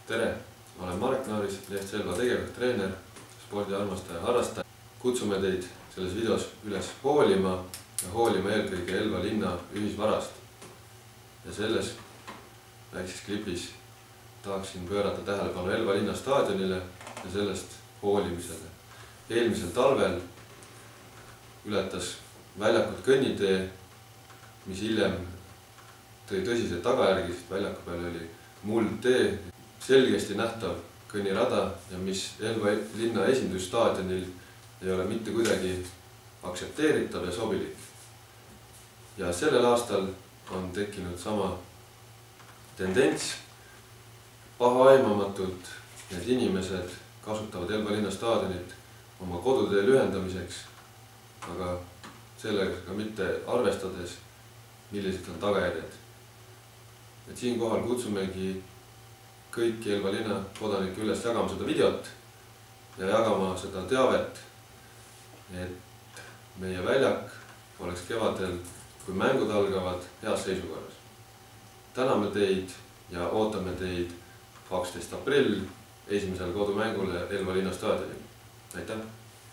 Tere, ma olen Marek Naaris, Lehtse Elva tegevjuht-treener, spordiarmastaja, harrastaja. Kutsume teid selles videos üles hoolima ja hoolima eelkõige Elva linna ühisvarast. Ja selles väikses klipis tahaksin pöörata tähelepanu Elva linna staadionile ja sellest hoolimisele. Eelmisel talvel ületas väljakut kõnnitee, mis hiljem tõi tõsiseid tagajärgi, sest väljaku peal oli muldtee, selgesti nähtav kõnnirada ja mis Elva linna esindusstaadionil ei ole mitte kuidagi aktsepteeritav ja sobilik. Ja sellel aastal on tekkinud sama tendents. Pahaaimamatult need inimesed kasutavad Elva linna staadionit oma kodutee lühendamiseks, aga sellega mitte arvestades, millised on tagajärjed. Et siinkohal kutsumegi kõiki Elva linna kodanikke üles jagama seda videot ja jagama seda teavet, et meie väljak oleks kevadel, kui mängud algavad, heas seisukorras. Täname teid ja ootame teid 12. aprill esimesel kodumängule Elva linna staadionil. Aitäh!